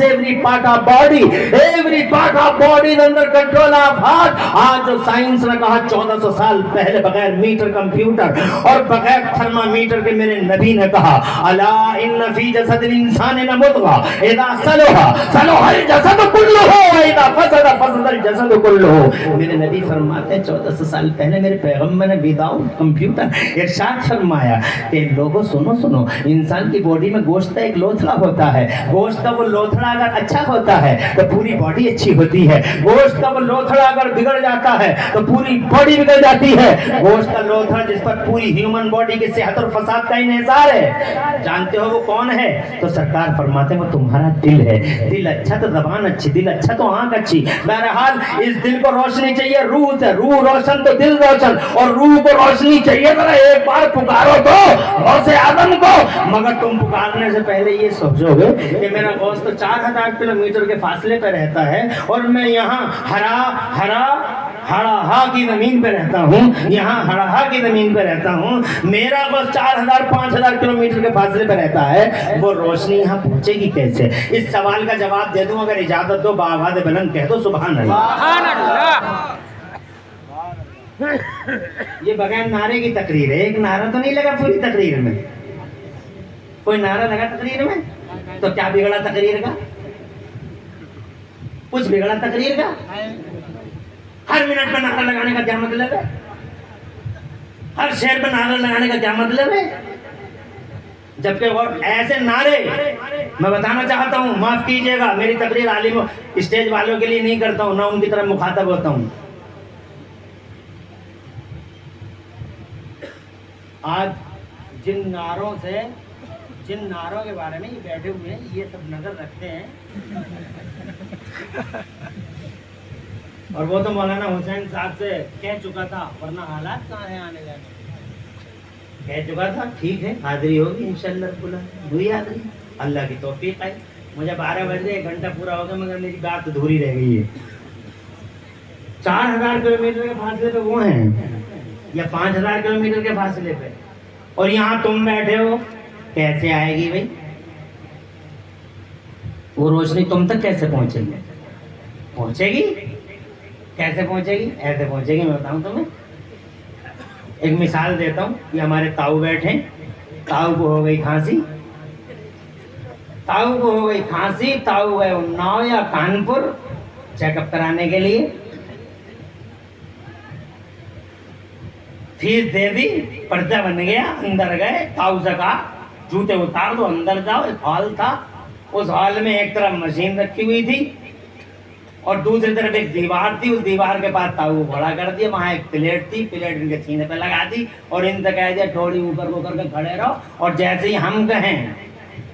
Mass, every part of body under control of heart. आज जो science ने कहा 1400 साल पहले बगैर मीटर कंप्यूटर और बगैर थर्मामीटर के मेरे नबी ने कहा अला इन्न फी जसदिल इंसान लमुद्गा इदा सलहा सलहल जसद कुल्लुहु व इदा फसद फसदल जसद कुल्लुहु। मेरे नबी फरमाते हैं 1400 साल पहले मेरे पैगंबर ने विदाउट कंप्यूटर इरशाद फरमाया कि लोगों सुनो, इंसान की बॉडी में गोश्त का एक लोथड़ा होता है, गोश्त का वो लोथड़ा अगर अच्छा होता है तो पूरी बॉडी अच्छी होती है, गोश्त का वो लोथड़ा अगर बिगड़ जाता है तो पूरी बॉडी बिगड़ जाती है। गोश्त का लोथड़ा जिस पर पूरी ह्यूमन बॉडी की सेहत और फसाद का इन्हिसार है, जानते हो वो कौन है? तो सरकार फरमाते हैं वो तुम्हारा दिल है। दिल अच्छा तो जबान अच्छी, दिल अच्छा तो आंख अच्छी। बहरहाल इस दिल को रोशनी चाहिए रूह से, रूह रोशन तो दिल रोशन, और रूह को रोशनी चाहिए जरा एक बार पुकारो तो गौसे आदम को। मगर तुम पुकारने से पहले ये सोचोगे कि मेरा गौस तो 4000 किलोमीटर के फासले पे रहता है और मैं यहाँ हराहा की जमीन पे रहता हूँ, यहाँ हराहा की जमीन पे रहता हूँ, मेरा बस 4000-5000 किलोमीटर के फासले पे रहता है, वो रोशनी यहाँ पहुँचेगी कैसे? इस सवाल का जवाब दे दूं अगर इजाजत दो, बाआवाज़ बुलंद कह दो सुभान अल्लाह। ये बगैर नारे की तकरीर है, एक नारा तो नहीं लगा पूरी तकरीर में? कोई नारा लगा तकरीर में? तो क्या बिगड़ा तकरीर का? कुछ बिगड़ा तकरीर का? हर मिनट में नारा लगाने का क्या मतलब है? हर शेर पे नारा लगाने का क्या मतलब है? जबकि वो ऐसे नारे मैं बताना चाहता हूँ, माफ कीजिएगा मेरी तकरीर आलिम स्टेज वालों के लिए नहीं करता हूँ, ना उनकी तरफ मुखातब होता हूँ। आज जिन नारों के बारे में ये बैठे हुए हैं ये सब नजर रखते हैं, और वो तो मौलाना हुसैन साहब से कह चुका था, वरना हालात कहाँ है आने जाने, कह चुका था। ठीक है, हाजिरी होगी इंशाअल्लाह, हुई हाजिरी, अल्लाह की तौफीक है। मुझे 12 बजे 1 घंटा पूरा हो गया मगर मेरी बात अधूरी रह गई है। 4000 किलोमीटर के फासले पे वो हैं या 5000 किलोमीटर के फासले पे, और यहाँ तुम बैठे हो, कैसे आएगी भाई वो रोशनी? तुम तक कैसे पहुंचेगी? कैसे पहुंचेगी? ऐसे पहुंचेगी। मैं बताऊं तुम्हें, एक मिसाल देता हूँ। ये हमारे ताऊ बैठे, ताऊ को हो गई खांसी, ताऊ गए उन्नाव या कानपुर चेकअप कराने के लिए, फीस दे दी, पर्चा बन गया, अंदर गए, ताऊ से कहा जूते उतार दो अंदर जाओ। एक हॉल था, उस हॉल में एक तरफ मशीन रखी हुई थी और दूसरी तरफ एक दीवार थी, उस दीवार के पास ताऊ को खड़ा कर दिया, वहाँ एक प्लेट थी, प्लेट इनके सीने पे लगा दी और इनसे कह दिया थोड़ी ऊपर को करके खड़े रहो, और जैसे ही हम कहें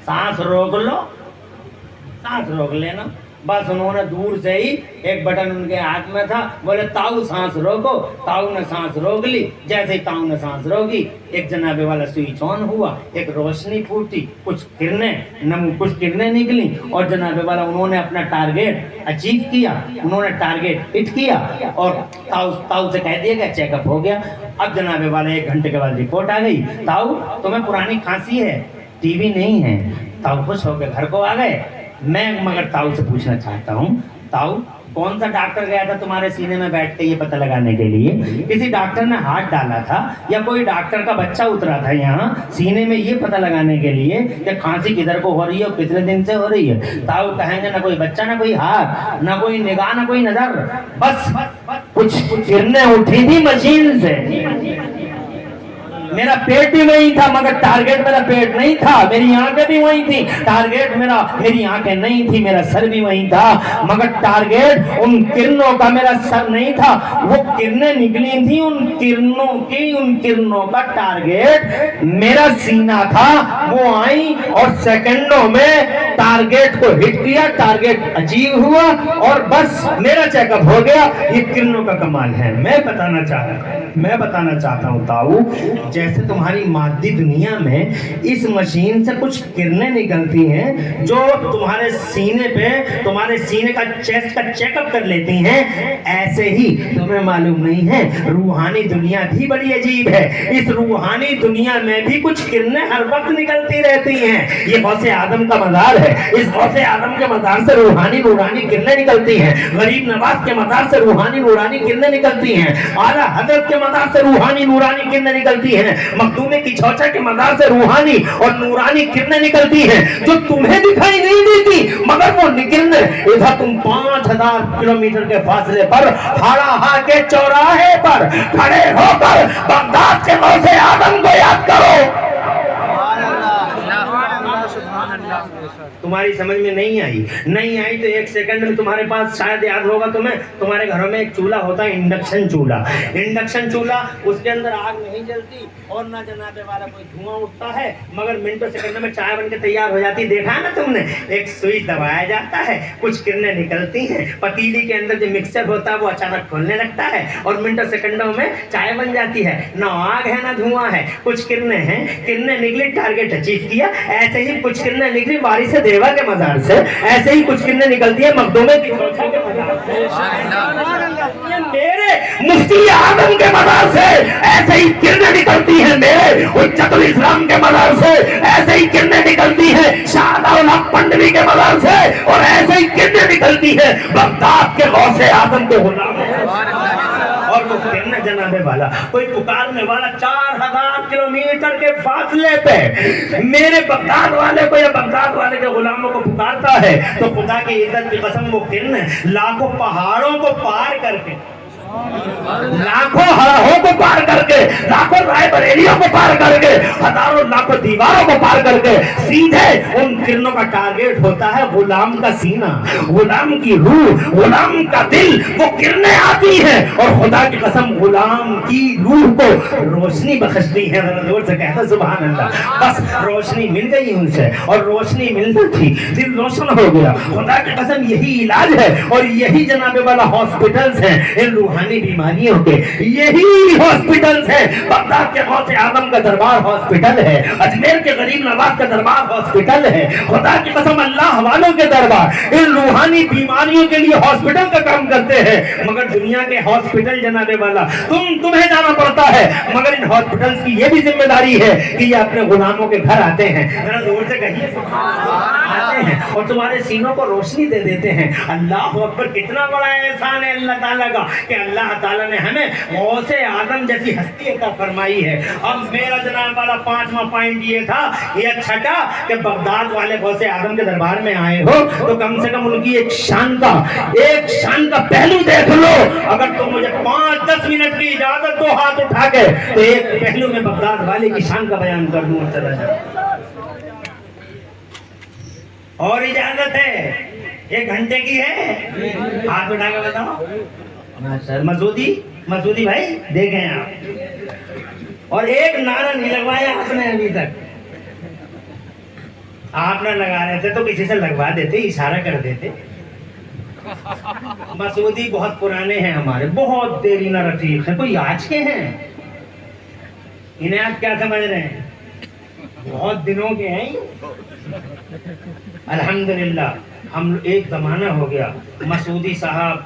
सांस रोक लो, सांस रोक लेना। बस उन्होंने दूर से ही एक बटन उनके हाथ में था, बोले ताऊ सांस रोको, ताऊ ने सांस रोक ली। जैसे ही ताऊ ने सांस रोकी, एक जनाबे वाला स्विच ऑन हुआ, एक रोशनी फूटी, कुछ किरणें निकली और जनाबे वाला उन्होंने अपना टारगेट अचीव किया, उन्होंने टारगेट हिट किया और ताऊ से कह दिया गया चेकअप हो गया। अब जनाबे वाला 1 घंटे के बाद रिपोर्ट आ गई, ताऊ तुम्हें पुरानी खांसी है, टीबी नहीं है। ताऊ खुश होकर घर को आ गए। मैं मगर ताऊ से पूछना चाहता हूँ, ताऊ कौन सा डॉक्टर गया था तुम्हारे सीने में बैठ के ये पता लगाने के लिए? किसी डॉक्टर ने हाथ डाला था या कोई डॉक्टर का बच्चा उतरा था यहाँ सीने में ये पता लगाने के लिए कि खांसी किधर को हो रही है और कितने दिन से हो रही है? ताऊ कहेंगे ना कोई बच्चा, ना कोई हाथ, ना कोई निगाह, ना कोई नजर, बस कुछ किरणें उठी थी मशीन से। मेरा पेट भी वही था मगर टारगेट मेरा पेट नहीं था, मेरी आंखें भी वही थी, टारगेट मेरी आंखें नहीं थी, मेरा सर भी वही था मगर टारगेट उन किरणों का मेरा सर नहीं था। वो किरणें निकली थी, उन किरणों का टारगेट मेरा सीना था। वो आई और सेकंडों में टारगेट को हिट किया, टारगेट अचीव हुआ और बस मेरा चेकअप हो गया। ये किरणों का कमाल है। मैं बताना चाहता हूँ ताऊ, जैसे तुम्हारी मादी दुनिया में इस मशीन से कुछ किरणें निकलती हैं जो तुम्हारे सीने पे, तुम्हारे सीने का चेस्ट का चेकअप कर लेती हैं, ऐसे ही तुम्हें मालूम नहीं है रूहानी दुनिया भी बड़ी अजीब है। इस रूहानी दुनिया में भी कुछ किरणें हर वक्त निकलती रहती हैं। ये गौसे आदम का मज़ार है। इस गौसे आदम के मजार से रूहानी नूरानी किरणें निकलती हैं, गरीब नवाज के मजार से रूहानी नूरानी किरणें निकलती हैं, आला हजरत के मजार से रूहानी नूरानी किरणें निकलती हैं, मखदूम की चौचा के मजार से रूहानी और नूरानी किरणें निकलती हैं, जो तुम्हें दिखाई नहीं देती मगर वो किरणें इधर तुम 5000 किलोमीटर के फासले पर हाड़ा के चौराहे पर खड़े होकर बगदाद के गौसे आदम को याद करो। तुम्हारी समझ में नहीं आई तो एक सेकंड में तुम्हारे पास शायद याद होगा तुम्हें, तुम्हारे घरों में एक चूल्हा होता है, इंडक्शन चूल्हा, उसके अंदर आग नहीं जलती और ना जनाबे वाला कोई धुआं उठता है, मगर मिनटों सेकंड में चाय बन के तैयार हो जाती। देखा है ना तुमने, एक स्विच दबाया जाता है, कुछ किरणें निकलती हैं, पतीली के अंदर जो मिक्सचर होता है वो अचानक खोलने लगता है और मिनटों सेकंडों में चाय बन जाती है। ना आग है ना धुआं है, कुछ किरणें हैं, किरणें निकली, टारगेट अचीव किया। ऐसे ही कुछ किरणें निकली वारिस देवा के मजार से, ऐसे ही कुछ किरणें निकलती है मखदूमे की चौथा के मजार से, मेरे मुफ्ती आदम के मजार से ऐसे ही किरणें निकलती हैं, मेरे हुज्जतुल इस्लाम के मजार से ऐसे ही किरणें निकलती हैं, शाहदौला पंडवी के मजार से और ऐसे ही किरणें निकलती हैं बगदाद के गौसे आदम के गुलाम। और वो किरणें जनाबे वाला, कोई पुकारने वाला 4000 किलोमीटर के फासले पे मेरे बगदाद वाले को या बगदाद वाले के गुलामों को पुकारता है, तो खुदा की इज्जत की कसम वो किरणें लाखों पहाड़ों को पार करके, लाखों हराहों को पार करके, लाखों रायबरेलियों को पार करके, हजारों लाखों दीवारों को पार करके सीधे उन किरणों का टारगेट होता है गुलाम का सीना, गुलाम की रूह, गुलाम का दिल। वो किरणें आती हैं और खुदा की कसम गुलाम की रूह को रोशनी बख्शती है। जोर से कहता सुभान अल्लाह। बस रोशनी मिल गई उनसे और रोशनी मिलती थी, दिल रोशन हो गया। खुदा की कसम यही इलाज है और यही जनाबे वाला हॉस्पिटल्स हैं इन रूहानी बीमारियों के, यही हॉस्पिटल्स है। बगदाद के गौसे आदम का दरबार हॉस्पिटल है, अजमेर के गरीब नवाज का दरबार हॉस्पिटल है। खुदा की कसम अल्लाह वालों के दरबार इन रूहानी बीमारियों के लिए हॉस्पिटल का काम करते हैं, मगर दुनिया के हॉस्पिटल जनाबे वाला तुम्हें जाना पड़ता है, मगर इन हॉस्पिटल्स की ये भी जिम्मेदारी है कि ये अपने गुलामों के घर आते हैं, जरा जोर से कहिए आते हैं और तुम्हारे सीनों को रोशनी दे देते हैं। अल्लाह अकबर, कितना बड़ा एहसान है अल्लाह ताला का कि अल्लाह ताला ने हमें गौसे आदम जैसी हस्ती अता फरमाई है। अब मेरा जनाब वाला 5वां पॉइंट ये था, ये छठा, कि बगदाद वाले गौसे आदम के दरबार में आए हो तो कम से कम उनकी एक शान का पहलू देख लो। अगर तुम मुझे 5-10 मिनट की इजाजत दो हाथ उठा के, तो एक पहलू में बगदाद वाले की शान का बयान कर दूं और चला जाए। और इजाजत है, 1 घंटे की है, हाथ उठा के बताओ। मसूदी भाई देखें आप, और एक नारा नहीं लगवाया आपने अभी तक। आप ना लगा रहे थे तो किसी से लगवा देते, इशारा कर देते। मसूदी बहुत पुराने हैं हमारे, बहुत देरीना रफीक है, कोई आज के हैं। इन्हें आप क्या समझ रहे हैं, बहुत दिनों के हैं। अल्हम्दुलिल्लाह हम एक ज़माना हो गया, मसूदी साहब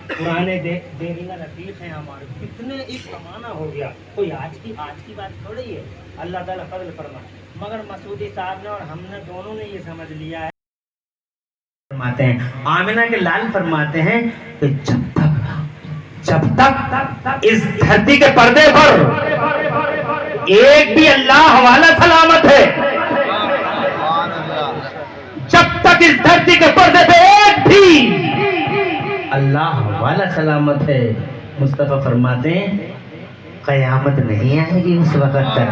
पुराने देरीना रफीक हैं हमारे, कितने एक ज़माना हो गया, कोई आज की बात थोड़ी है। अल्लाह ताला फजल फरमाए, मगर मसूदी साहब ने और हमने दोनों ने ये समझ लिया है। फरमाते हैं, आमिना के लाल फरमाते हैं कि जब तक इस धरती के पर्दे पर एक भी अल्लाह वाला सलामत है, जब तक इस धरती के पर्दे पे एक भी अल्लाह वाला सलामत है, मुस्तफा फरमाते हैं कयामत नहीं आएगी उस वक्त तक।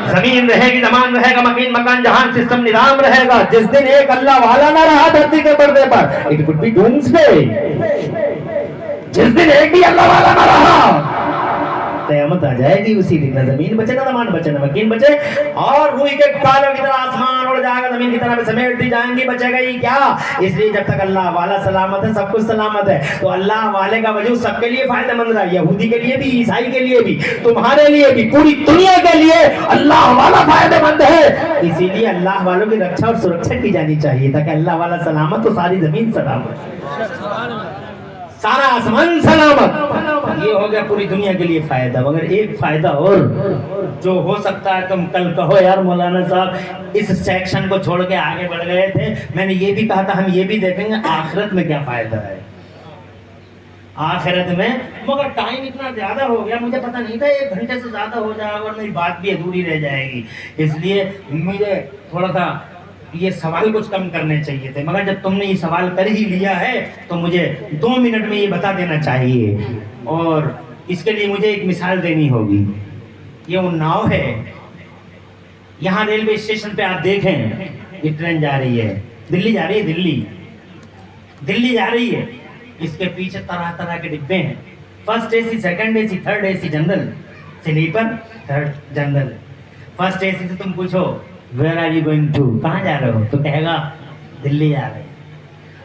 जमीन रहेगी, जमान रहेगा, मकीन मकान जहान सिस्टम निजाम रहेगा। जिस दिन एक अल्लाह वाला ना रहा धरती के पर्दे पर, इट कुड बी डूम्सडे। जिस दिन एक भी अल्लाह वाला ना रहा, कयामत आ जाएगी उसी दिन। ना जमीन बचे, ना जमान बचे, ना मकीन बचे, और रूई के कालों की तरह आसमान उड़ जाएगा, जमीन की तरह समेट दी जाएंगी, बचेगा ही क्या। इसलिए जब तक अल्लाह वाला सलामत है, सब कुछ सलामत है। तो अल्लाह वाले का वजूद सबके लिए फायदेमंद रहा, यहूदी के लिए भी, ईसाई के लिए भी, तुम्हारे लिए भी, पूरी दुनिया के लिए अल्लाह वाला फायदेमंद है। इसीलिए अल्लाह वालों की रक्षा और सुरक्षा की जानी चाहिए, ताकि अल्लाह वाला सलामत तो सारी जमीन सलामत। सारा आसमान सलामत। ये हो गया पूरी दुनिया के लिए फायदा। मगर एक फायदा और जो हो सकता है, तुम कल कहो यार मौलाना साहब इस सेक्शन को छोड़ के आगे बढ़ गए थे, मैंने ये भी कहा था हम ये भी देखेंगे आखिरत में क्या फायदा है आखिरत में। मगर टाइम इतना ज्यादा हो गया, मुझे पता नहीं था 1 घंटे से ज्यादा हो जाएगा और मेरी बात भी अधूरी रह जाएगी, इसलिए मुझे थोड़ा सा ये सवाल कुछ कम करने चाहिए थे। मगर जब तुमने ये सवाल कर ही लिया है तो मुझे 2 मिनट में ये बता देना चाहिए, और इसके लिए मुझे एक मिसाल देनी होगी। ये वो नाव है, यहाँ रेलवे स्टेशन पे आप देखें ये ट्रेन जा रही है, दिल्ली जा रही है, दिल्ली जा रही है। इसके पीछे तरह तरह के डिब्बे हैं, first AC, second AC, third AC, general, sleeper, third general. First AC से तुम पूछो where are you going to, कहाँ जा रहे हो, तो कहेगा दिल्ली जा रहे हैं।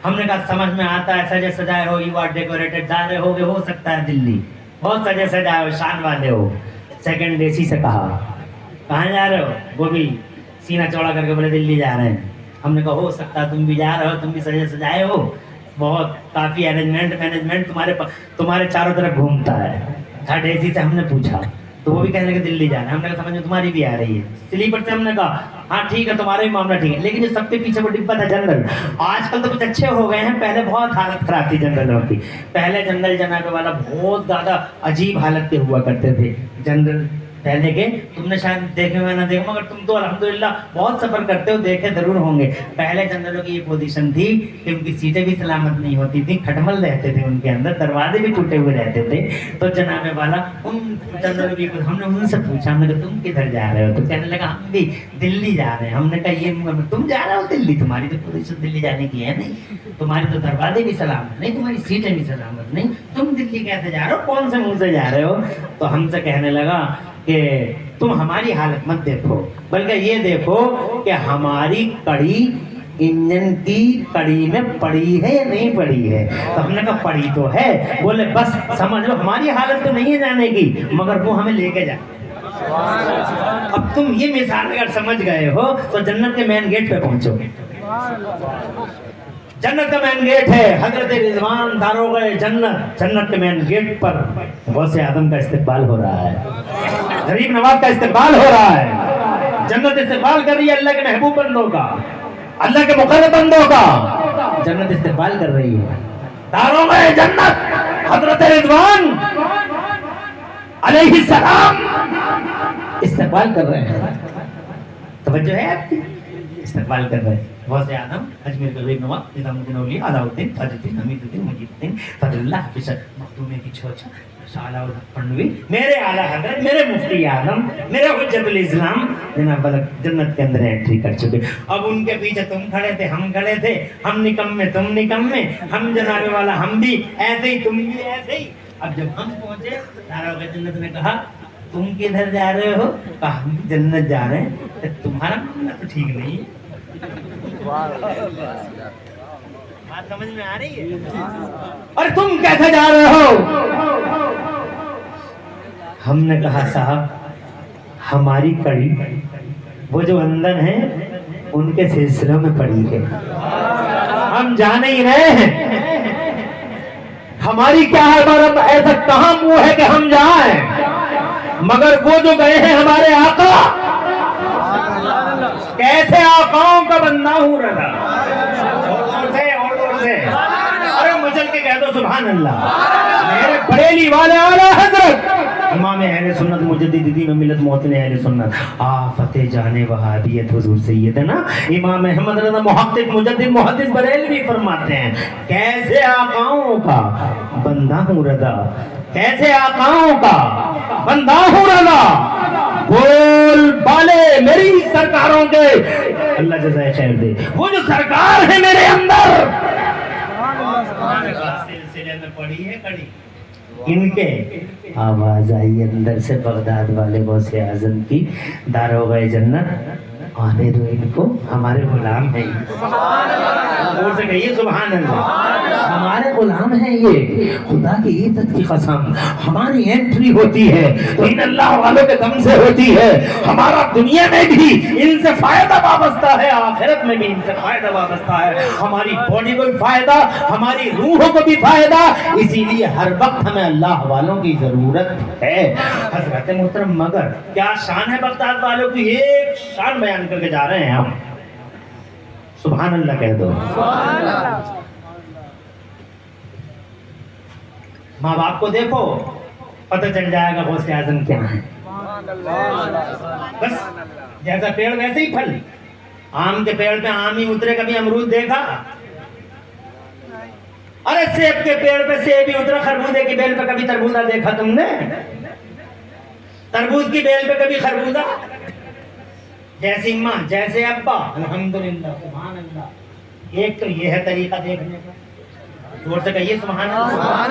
हमने कहा समझ में आता है, सजे सजाए हो, यू आर डेकोरेटेड, जा रहे होगे, हो सकता है दिल्ली, बहुत सजे सजाए हो, शान वाले हो। सेकंड एसी से कहा कहाँ जा रहे हो, वो भी सीना चौड़ा करके बोले दिल्ली जा रहे हैं। हमने कहा हो सकता है तुम भी जा रहे हो, तुम भी सजे सजाए हो, बहुत काफ़ी अरेंजमेंट मैनेजमेंट तुम्हारे चारों तरफ घूमता है। थर्ड एसी से हमने पूछा तो वो भी कहने लगे दिल्ली जाना है। हमने कहा समझ में तुम्हारी भी आ रही है। स्लीपर से हमने कहा हाँ ठीक है तुम्हारा भी मामला ठीक है, लेकिन जो सबके पीछे वो डिब्बा था जनरल, आजकल तो कुछ अच्छे हो गए हैं, पहले बहुत हालत खराब थी जनरलों की। पहले जनरल जनाबे वाला बहुत ज़्यादा अजीब हालत के हुआ करते थे जनरल पहले के। तुमने शायद देखे हुए ना देखे, मगर तुम तो अल्हम्दुलिल्लाह बहुत सफ़र करते हो, देखे ज़रूर होंगे। पहले जनरलों की ये पोजीशन थी कि उनकी सीटें भी सलामत नहीं होती थी, खटमल रहते थे उनके अंदर, दरवाजे भी टूटे हुए रहते थे। तो जनाबे वाला उन जनरलों की हमने उनसे पूछा, हमने कहा तुम किधर जा रहे हो, तो कहने लगा हम भी दिल्ली जा रहे हैं। हमने कहा ये तुम जा रहे हो दिल्ली, तुम्हारी तो पोजीशन दिल्ली जाने की है नहीं, तुम्हारे तो दरवाजे भी सलामत नहीं, तुम्हारी सीटें भी सलामत नहीं, तुम दिल्ली कैसे जा रहे हो, कौन से मुँह से जा रहे हो। तो हमसे कहने लगा कि तुम हमारी हालत मत देखो, बल्कि ये देखो कि हमारी कड़ी इंजन की कड़ी में पड़ी है या नहीं पड़ी है। तो हमने कहा पड़ी तो है। बोले बस समझ लो हमारी हालत तो नहीं है जाने की, मगर वो हमें लेके जा। अब तुम ये मिसाल अगर समझ गए हो तो जन्नत के मेन गेट पे पहुंचो। जन्नत का मेन गेट है हजरत रिजवान दारोगा जन्नत। जन्नत के मेन गेट पर गौसे आदम का इस्तेकबाल हो रहा है, गरीब नवाज का इस्तेकबाल हो रहा है। जन्नत इस्तेकबाल कर रही है अल्लाह के महबूब बंदों का, अल्लाह के मुकर्रब बंदों का जन्नत इस्तेकबाल कर रही है। दारोगा जन्नत हजरत रिजवान अलैहि सलाम इस्तेकबाल कर रहे हैं। तवज्जो है आपकी, इस्तेकबाल कर रहे हैं। गौसे आदम अजमेर गरीब नवाज निजामुद्दीन औलिया अलाउद्दीन ताजुद्दीन हमीदुद्दीन मुजीदुद्दीन फजलुल्लाह हाफिज़ मखदूमी की छोचा शाला पन्नवी, मेरे आला हज़रत, मेरे मुफ्ती आजम, मेरे हुज्जतुल इस्लाम जनाब जन्नत के अंदर एंट्री कर चुके। अब उनके पीछे तुम खड़े थे, हम खड़े थे, हम निकम्मे तुम निकम्मे, हम जनाबे वाला हम भी ऐसे ही तुम भी ऐसे ही। अब जब हम पहुंचे दारोगा जन्नत ने कहा तुम किधर जा रहे हो, कहा हम जन्नत जा रहे हैं। तुम्हारा मामला तो ठीक नहीं है, बात समझ में आ रही है? और तुम कैसे जा रहे हो? हमने कहा साहब हमारी कड़ी वो जो अंदर है उनके सिलसिलों में पड़ी है, हम जा नहीं रहे हैं। हमारी क्या है, हमारा ऐसा कहां मुंह है कि हम जाएं, मगर वो जो गए हैं हमारे आका, कैसे आकाओं का बंदा हूं रहा। और से अरे मचल के कह दो सुभान अल्लाह। मेरे बरेली वाले आला हजरत इमाम अहले सुन्नत मुजद्दिद दीन व मिल्लत मोहसिन अहले सुन्नत आफते जाने वहाबियत हुजूर सैयदना इमाम अहमद रज़ा मुहक्किक मुजद्दिद मुहद्दिस बरेलवी फरमाते हैं कैसे आकाओं का बंदा हूं रज़ा, कैसे आकाओं का बंदा हूं रज़ा, बोल बाले मेरी सरकारों के अल्लाह जज़ाए खैर दे। वो जो सरकार है मेरे अंदर सिलसिले में पड़ी है कड़ी, इनके आवाज आई अंदर से बगदाद वाले गौसे आजम की, दारोगा जन्नत आने दो इनको, हमारे गुलाम है। वो से कहिए सुभान अल्लाह। ہمارے غلام ہیں یہ، خدا کی عزت کی قسم ہماری انٹری ہوتی ہے تو ان اللہ والوں کے دم سے ہوتی ہے. ہمارا دنیا میں بھی ان سے فائدہ وابستہ ہے، آخرت میں بھی ان سے فائدہ وابستہ ہے. ہماری باڈی کو بھی فائدہ، ہماری روح کو بھی فائدہ، اسی لیے ہر وقت ہمیں اللہ والوں کی ضرورت ہے. حضرت محترم مگر کیا شان ہے بغداد والوں کی، ایک شان بیان کر کے جا رہے ہیں ہم. سبحان اللہ کہہ دو. ماں باپ کو دیکھو پتہ چل جائے گا غوث اعظم کیا ہے. بس جیسا پیڑ ویسے ہی پھل. آم کے پیڑ پہ آم ہی اترے، کبھی امرود دیکھا؟ ارے سیب کے پیڑ پہ سیب ہی اترا. خربوزے کی بیل پہ کبھی تربوزہ دیکھا تم نے؟ تربوز کی بیل پہ کبھی خربوزہ؟ جیسی ماں جیسے ابا، الحمدللہ سبحان اللہ. ایک تو یہ ہے طریقہ دیکھنے کا. زور سے کہیے سبحان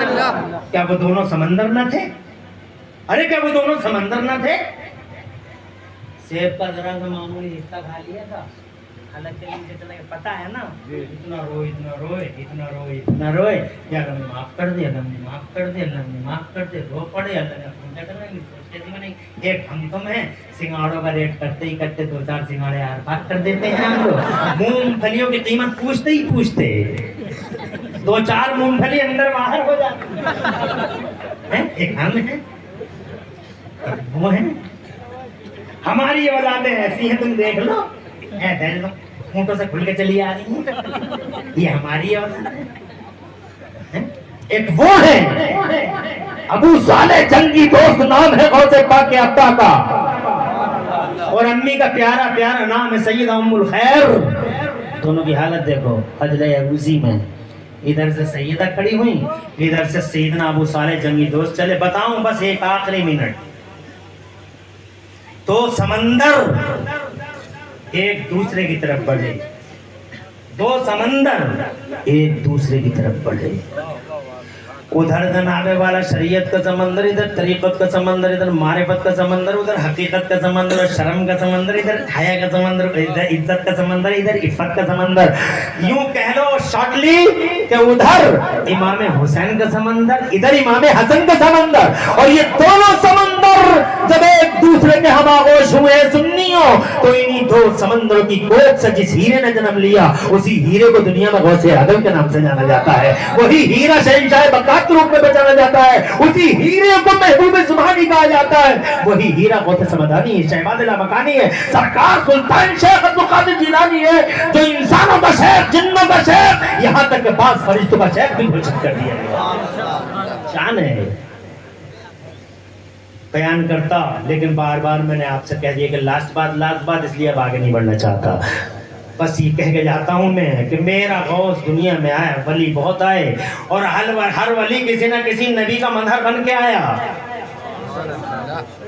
اللہ. کیا وہ دونوں سمندر نہ تھے؟ ارے کیا وہ دونوں سمندر نہ تھے؟ سیب کا ذرا سا معمولی حصہ کھا لیا تھا، حالانکہ پتا ہے نا اتنا روئے اتنا روئے اتنا روئے اتنا روئے، یا اللہ نے معاف کر دے، اللہ نے معاف کر دے، اللہ نے معاف کر دے، رو پڑے، اللہ نے اپنا کرنا نہیں سوچتے تھی نہیں. ایک ہم تم ہیں سنگاڑوں کا ریٹ کرتے ہی کرتے 2-4 سنگاڑے یار بات کر دیتے ہیں ہم لوگ. مونگ پھلیوں کی قیمت پوچھتے ہی پوچھتے 2-4 مونگ پھلی اندر باہر ہو جاتی. ایک ہم ہیں وہ ہیں. ہماری اولادیں ایسی ہیں، تم دیکھ لو ایسے اونٹوں سے کھل کے چلی آ رہی ہیں. یہ ہماری اولاد ہے. ایک وہ ہے ابو صالح جنگی دوست، نام ہے غوث پاک کے ابا کا، اور امی کا پیارا پیارا نام ہے سیدہ ام الخیر. دونوں کی حالت دیکھو حجرہ عروسی میں. ادھر سے سیدہ کھڑی ہوئی، ادھر سے سیدنا ابو صالح جنگی دوست چلے. بتاؤں بس ایک آخری منٹ. تو سمندر ایک دوسرے کی طرف بڑھے، 2 سمندر ایک دوسرے کی طرف بڑھے. ادھر جناب والا شریعت کا سمندر، ادھر طریقت کا سمندر، ادھر معرفت کا سمندر، ادھر حقیقت کا سمندر اور شرم کا سمندر، ادھر حیا کا سمندر، ادھر عزت کا سمندر، ادھر عفت کا سمندر. یوں کہہ لو شارٹلی کہ ادھر امام حسین کا سمندر، ادھر امام حسن کا سمندر. اور یہ دونوں سمندر جب ایک دوسرے کے ہم آغوش ہوئے سنیوں، تو انہی 2 سمندروں کی گود سے جس ہیرے نے جنم لیا، اسی ہیرے کو دنیا میں غوث اعظم کے نام سے جانا جاتا ہے. وہی ہیرا شہنشاہ بقات روپ میں پہچانا جاتا ہے، اسی ہیرے کو محبوب سبحانی کہا جاتا ہے. وہی ہیرا غوث سمدانی ہے، شہباز لامکانی ہے، سرکار سلطان شیخ عبد القادر جیلانی ہے، جو انسانوں کا شیخ، جنوں کا شیخ، یہاں تک کہ بعض فرشتوں کا شیخ بھی گھوشت کر دیا ہے. شان ہے. بیان کرتا لیکن بار بار میں نے آپ سے کہہ دیا کہ لاسٹ بات اس لیے اب آگے نہیں بڑھنا چاہتا. بس یہ کہہ کے جاتا ہوں میں کہ میرا غوث دنیا میں آیا، ولی بہت آئے، اور ہر ولی کسی نہ کسی نبی کا مظہر بن کے آیا.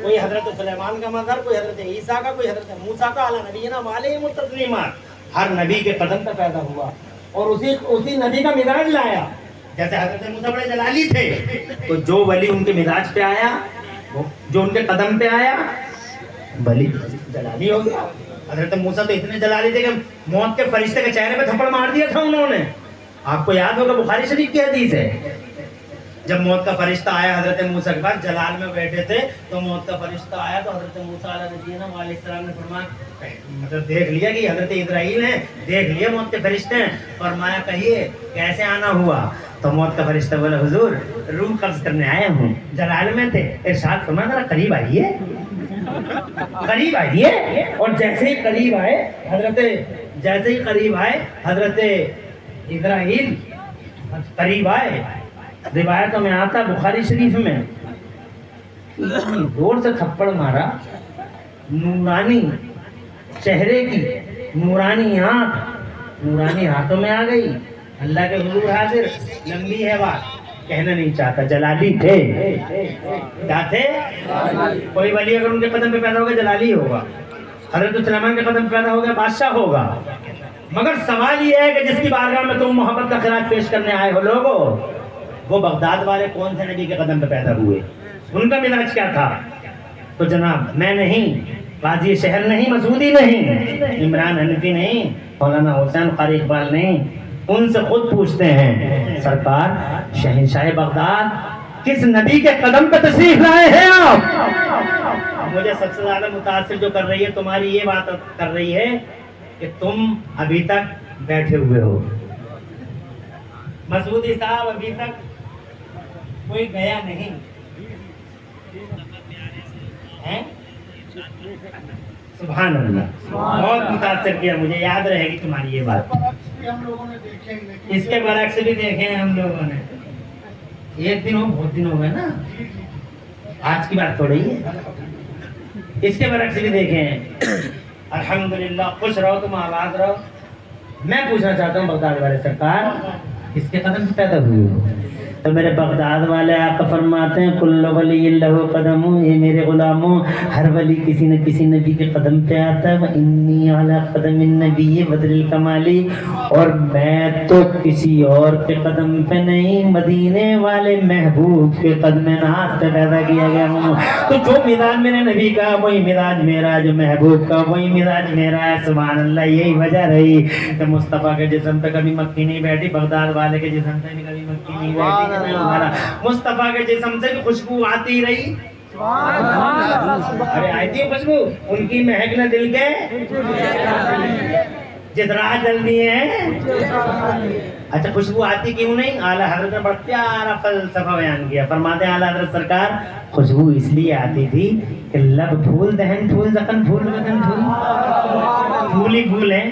کوئی حضرت سلیمان کا مظہر، کوئی حضرت عیسیٰ کا، کوئی حضرت موسیٰ کا، علی نبینا وعلیہم التسلیمات. ہر نبی کے قدم پہ پیدا ہوا اور اسی نبی کا مزاج لایا. جیسے حضرت موسیٰ بڑے جلالی تھے، تو جو ولی ان کے مزاج پہ آیا، جو ان کے قدم پہ آیا، ولی جلالی ہو گیا. حضرت موسیٰ تو اتنے جلالی تھے کہ موت کے فرشتے کے چہرے پہ تھپڑ مار دیا تھا انہوں نے. آپ کو یاد ہوگا بخاری شریف کی حدیث ہے، جب موت کا فرشتہ آیا حضرت موسیٰ کے پاس، جلال میں بیٹھے تھے، تو موت کا فرشتہ آیا تو حضرت موسیٰ علیہ السلام نے فرمایا، مطلب دیکھ لیا کہ حضرت اسرائیل ہیں، دیکھ لیا موت کے فرشتے ہیں، فرمایا کہیے کیسے آنا ہوا؟ تو موت کا فرشتہ بولا حضور روح قبض کرنے آیا ہوں. جلال میں تھے، ارشاد فرمایا ذرا قریب آئیے، قریب آئیے. اور جیسے ہی قریب آئے حضرت اسرائیل قریب آئے. روایتوں میں آتا بخاری شریف میں، زور سے تھپڑ مارا، نورانی چہرے کی، نورانی آنکھ، نورانی ہاتھوں میں آ گئی. اللہ کے حضور حاضر. لمبی ہے بات، کہنا نہیں چاہتا. جلالی تھے. کیا تھے؟ کوئی ولی اگر ان کے قدم پہ پیدا ہوگا جلالی ہوگا. حضرت سلیمان کے قدم پہ پیدا ہوگا بادشاہ ہوگا. مگر سوال یہ ہے کہ جس کی بارگاہ میں تم محبت کا خراج پیش کرنے آئے ہو لوگو، وہ بغداد والے کون سے نبی کے قدم پہ پیدا ہوئے؟ ان کا مزاج کیا تھا؟ تو جناب میں نہیں، قاضی شہر نہیں، مسعودی نہیں، عمران حنفی نہیں، مولانا حسین قاری اقبال نہیں، ان سے خود پوچھتے ہیں سرکار شہنشاہ بغداد کس نبی کے قدم پہ تشریف لائے ہیں آپ؟ مجھے سب سے زیادہ متاثر جو کر رہی ہے تمہاری یہ بات کر رہی ہے کہ تم ابھی تک بیٹھے ہوئے ہو. مسعودی صاحب ابھی تک کوئی گیا نہیں ہیں؟ سبحان اللہ. بہت متاثر کیا مجھے، یاد رہے گی تمہاری یہ بات. اس کے برعکس بھی دیکھے ہیں ہم لوگوں نے. ایک دن ہو بہت دن ہو گئے نا، آج کی بات تھوڑی ہے. اس کے برعکس بھی دیکھے ہیں. الحمدللہ خوش رہو، تم آباد رہو. میں پوچھنا چاہتا ہوں بغداد والے سرکار کس کے قدم سے پیدا ہوئے ہو؟ تو میرے بغداد والے آقا فرماتے ہیں کل ولی لہ قدم، یہ میرے غلاموں ہر ولی کسی نہ کسی نبی کے قدم پہ آتا ہے. وانی علی قدم النبی بدر الکمالی، اور میں تو کسی اور کے قدم پہ نہیں، مدینے والے محبوب کے قدم ناز پہ پیدا کیا گیا ہوں. تو جو مزاج میرے نبی کا وہی مزاج میرا، جو محبوب کا وہی مزاج میرا ہے. سبحان اللہ. یہی وجہ رہی کہ مصطفیٰ کے جسم پہ کبھی مکھی نہیں بیٹھی، بغداد والے کے جسم پہ بھی کبھی مکھی نہیں بیٹھی. مصطفیٰ کے جسم سے خوشبو آتی رہی. ارے آئی تھی خوشبو، ان کی مہک نہ دل کے جدرا جلدی ہے. اچھا خوشبو آتی کیوں نہیں؟ اعلیٰ حضرت نے بڑا پیارا فلسفہ بیان کیا. فرماتے ہیں اعلیٰ حضرت سرکار خوشبو اس لیے آتی تھی کہ لب پھول، دہن پھول، زخم پھول، بدن پھول، پھول ہی پھول ہیں.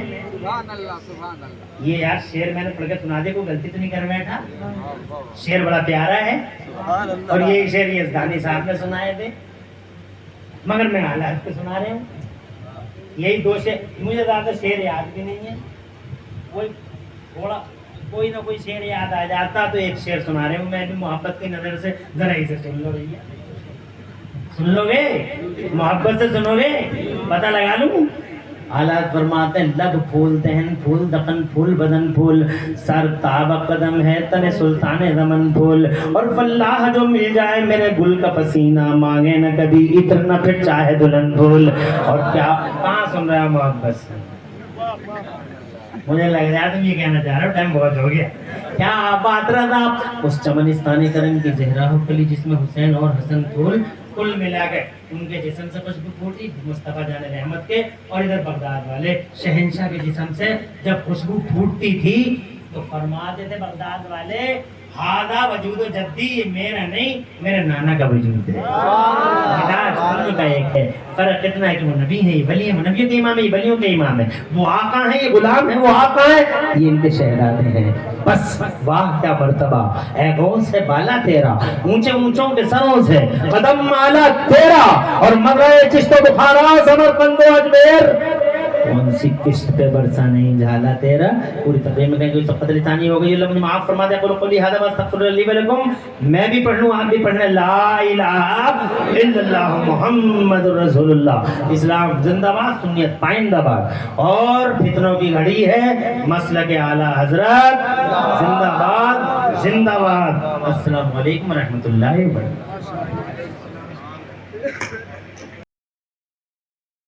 یہ یار شعر میں نے پڑھ کے سنا دے، کوئی غلطی تو نہیں کر بیٹھا؟ شعر بڑا پیارا ہے، اور یہ شعر یزدانی صاحب نے سنائے تھے، مگر میں اعلیٰ حضرت کو سنا رہے ہوں. یہی دو شعر، مجھے زیادہ شعر یاد بھی نہیں ہے. کوئی نہ کوئی شعر یاد آ جاتا تو ایک شعر سنا رہے ہوں. میں بھی محبت کی نظر سے ذرا ہی سے سن لو بھیا. سن لو گے؟ محبت سے سنو گے؟ پتہ لگا لوں. حالات فرماتے ہیں لب پھول، دہن پھول، دقن پھول، بدن پھول، سر تاب قدم ہے، تن سلطان زمن پھول. اور فلاح جو مل جائے میرے گل کا پسینہ، مانگے نہ کبھی عطر نہ پھر چاہے دلہن پھول. اور کیا کہاں سن رہا محبت سے؟ مجھے لگ رہا ہے تم یہ کہنا چاہ رہے ہو ٹائم بہت ہو گیا. کیا بات رہا تھا اس چمنستان کرم کی زہرا ہو کلی جس میں حسین اور حسن پھول. کل ملا کے ان کے جسم سے خوشبو پھوٹی مصطفیٰ جان رحمت کے، اور ادھر بغداد والے شہنشاہ کے جسم سے جب خوشبو پھوٹتی تھی تو فرماتے تھے بغداد والے ہادہ وجود و جدی، یہ میرا نہیں میرے نانا کا وجود ہے. کا ایک ہے، فرق اتنا ہے کہ وہ نبی ہے، یہ ولی ہے. وہ نبیوں کے امام ہے، یہ ولیوں کے امام ہے. وہ آقا ہیں، یہ غلام ہیں. وہ آقا ہیں، یہ ان کے شہزادے ہیں. بس واہ کیا مرتبہ اے غوث ہے بالا تیرا، اونچے اونچوں کے سروں سے قدم اعلیٰ تیرا. اور مغرب چشت و بخارا سمرقند و اجمیر، کون سی قسط پہ برسا نہیں جھالا تیرا. پوری تقریر میں کہیں کہ سب قدر ثانی ہو گئی. اللہ مجھے معاف فرما دے. قولوا قولی ھذا واستغفر لی ولکم. میں بھی پڑھ لوں، آپ بھی پڑھ لیں. لا الہ الا اللہ محمد رسول اللہ. اسلام زندہ باد، سنیت پائندہ باد. اور فتنوں کی گھڑی ہے، مسلک اعلیٰ حضرت زندہ باد زندہ باد. السلام علیکم ورحمۃ اللہ وبرکاتہ.